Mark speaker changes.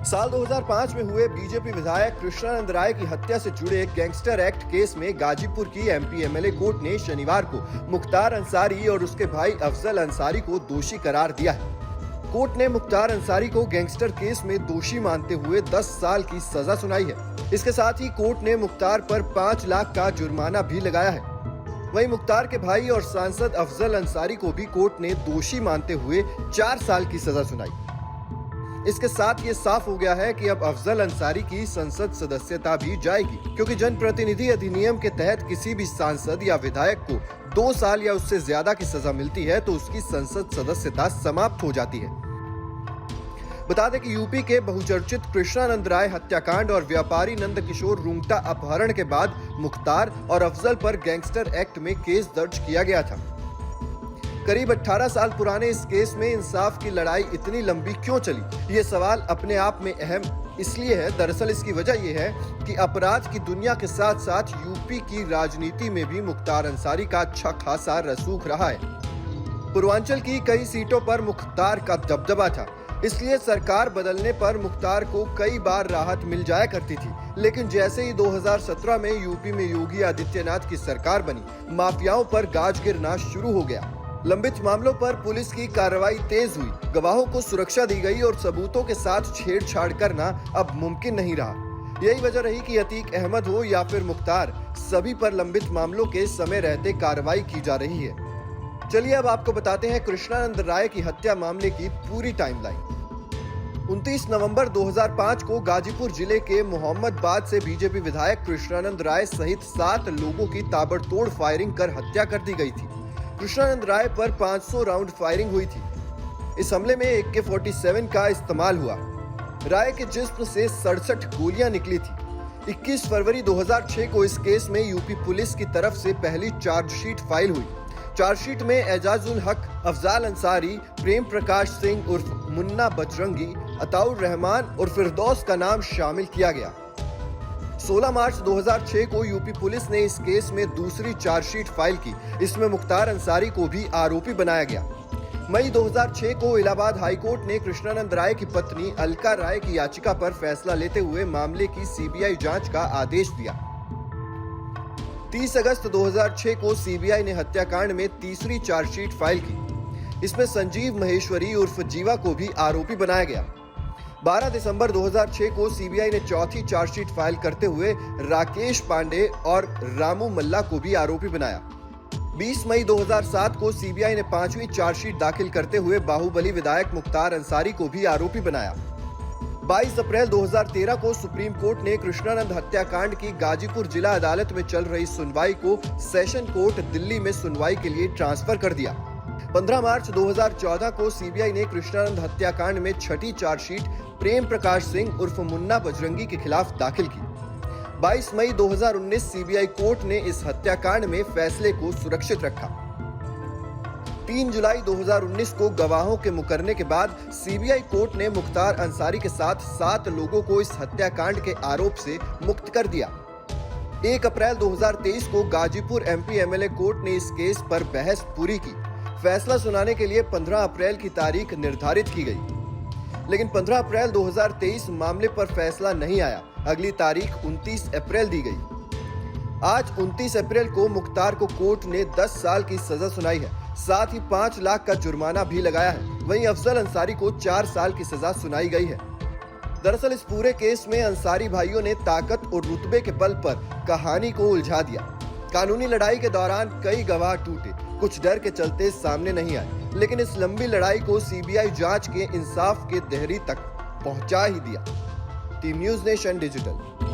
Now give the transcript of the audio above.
Speaker 1: साल 2005 में हुए बीजेपी विधायक कृष्णानंद राय की हत्या से जुड़े गैंगस्टर एक्ट केस में गाजीपुर की एमपी एमएलए कोर्ट ने शनिवार को मुख्तार अंसारी और उसके भाई अफजल अंसारी को दोषी करार दिया है। कोर्ट ने मुख्तार अंसारी को गैंगस्टर केस में दोषी मानते हुए 10 साल की सजा सुनाई है। इसके साथ ही कोर्ट ने मुख्तार पर 5 लाख का जुर्माना भी लगाया है। वहीं मुख्तार के भाई और सांसद अफजल अंसारी को भी कोर्ट ने दोषी मानते हुए 4 साल की सजा सुनाई। इसके साथ ये साफ हो गया है कि अब अफजल अंसारी की संसद सदस्यता भी जाएगी, क्योंकि जनप्रतिनिधि अधिनियम के तहत किसी भी सांसद या विधायक को 2 साल या उससे ज्यादा की सजा मिलती है तो उसकी संसद सदस्यता समाप्त हो जाती है। बता दें कि यूपी के बहुचर्चित कृष्णानंद राय हत्याकांड और व्यापारी नंदकिशोर रुंगटा अपहरण के बाद मुख्तार और अफजल पर गैंगस्टर एक्ट में केस दर्ज किया गया था। करीब 18 साल पुराने इस केस में इंसाफ की लड़ाई इतनी लंबी क्यों चली, ये सवाल अपने आप में अहम इसलिए है। दरअसल इसकी वजह यह है कि अपराध की दुनिया के साथ साथ यूपी की राजनीति में भी मुख्तार अंसारी का अच्छा खासा रसूख रहा है। पूर्वांचल की कई सीटों पर मुख्तार का दबदबा था, इसलिए सरकार बदलने पर मुख्तार को कई बार राहत मिल जाया करती थी। लेकिन जैसे ही 2017 में यूपी में योगी आदित्यनाथ की सरकार बनी, माफियाओं पर गाज गिरना शुरू हो गया। लंबित मामलों पर पुलिस की कार्रवाई तेज हुई, गवाहों को सुरक्षा दी गई और सबूतों के साथ छेड़छाड़ करना अब मुमकिन नहीं रहा। यही वजह रही कि अतीक अहमद हो या फिर मुख्तार, सभी पर लंबित मामलों के समय रहते कार्रवाई की जा रही है। चलिए अब आपको बताते हैं कृष्णानंद राय की हत्या मामले की पूरी टाइमलाइन। 29 नवंबर 2005 को गाजीपुर जिले के मोहम्मदाबाद से बीजेपी विधायक कृष्णानंद राय सहित 7 लोगों की ताबड़तोड़ फायरिंग कर हत्या कर दी गई थी। कृष्णानंद राय पर 500 राउंड फायरिंग हुई थी। इस हमले में AK-47 का इस्तेमाल हुआ। राय के जिस्म से 67 गोलियां निकली थी। 21 फरवरी 2006 को इस केस में यूपी पुलिस की तरफ से पहली चार्जशीट फाइल हुई। चार्जशीट में एजाजुल हक, अफजाल अंसारी, प्रेम प्रकाश सिंह उर्फ मुन्ना बजरंगी, अताउर रहमान और फिरदौस का नाम शामिल किया गया। 16 मार्च 2006 को यूपी पुलिस ने इस केस में दूसरी चार्जशीट फाइल की। इसमें मुख्तार अंसारी को भी आरोपी बनाया गया। मई 2006 को इलाहाबाद हाईकोर्ट ने कृष्णानंद राय की पत्नी अलका राय की याचिका पर फैसला लेते हुए मामले की CBI जांच का आदेश दिया। 30 अगस्त 2006 को CBI ने हत्याकांड में तीसरी चार्जशीट फाइल की। इसमें संजीव महेश्वरी उर्फ जीवा को भी आरोपी बनाया गया। 12 दिसंबर 2006 को CBI ने चौथी चार्जशीट फाइल करते हुए राकेश पांडे और रामू मल्ला को भी आरोपी बनाया। 20 मई 2007 को CBI ने 5वीं चार्जशीट दाखिल करते हुए बाहुबली विधायक मुख्तार अंसारी को भी आरोपी बनाया। 22 अप्रैल 2013 को सुप्रीम कोर्ट ने कृष्णानंद हत्याकांड की गाजीपुर जिला अदालत में चल रही सुनवाई को सेशन कोर्ट दिल्ली में सुनवाई के लिए ट्रांसफर कर दिया। 15 मार्च 2014 को CBI ने कृष्णानंद हत्याकांड में छठी चार्जशीट प्रेम प्रकाश सिंह उर्फ मुन्ना बजरंगी के खिलाफ दाखिल की। 22 मई 2019 CBI कोर्ट ने इस हत्याकांड में फैसले को सुरक्षित रखा। 3 जुलाई 2019 को गवाहों के मुकरने के बाद CBI कोर्ट ने मुख्तार अंसारी के साथ 7 लोगों को इस हत्याकांड के आरोप से मुक्त कर दिया। 1 अप्रैल 2023 को गाजीपुर MP MLA कोर्ट ने इस केस पर बहस पूरी की। फैसला सुनाने के लिए 15 अप्रैल की तारीख निर्धारित की गई, लेकिन 15 अप्रैल 2023 मामले पर फैसला नहीं आया। अगली तारीख 29 अप्रैल दी गई। आज 29 अप्रैल को मुख्तार को कोर्ट ने 10 साल की सजा सुनाई है, साथ ही 5 लाख का जुर्माना भी लगाया है। वहीं अफजल अंसारी को 4 साल की सजा सुनाई गई है। दरअसल इस पूरे केस में अंसारी भाइयों ने ताकत और रुतबे के बल पर कहानी को उलझा दिया। कानूनी लड़ाई के दौरान कई गवाह टूटे, कुछ डर के चलते सामने नहीं आए, लेकिन इस लंबी लड़ाई को CBI जांच के इंसाफ के देहरी तक पहुंचा ही दिया। Team news nation digital.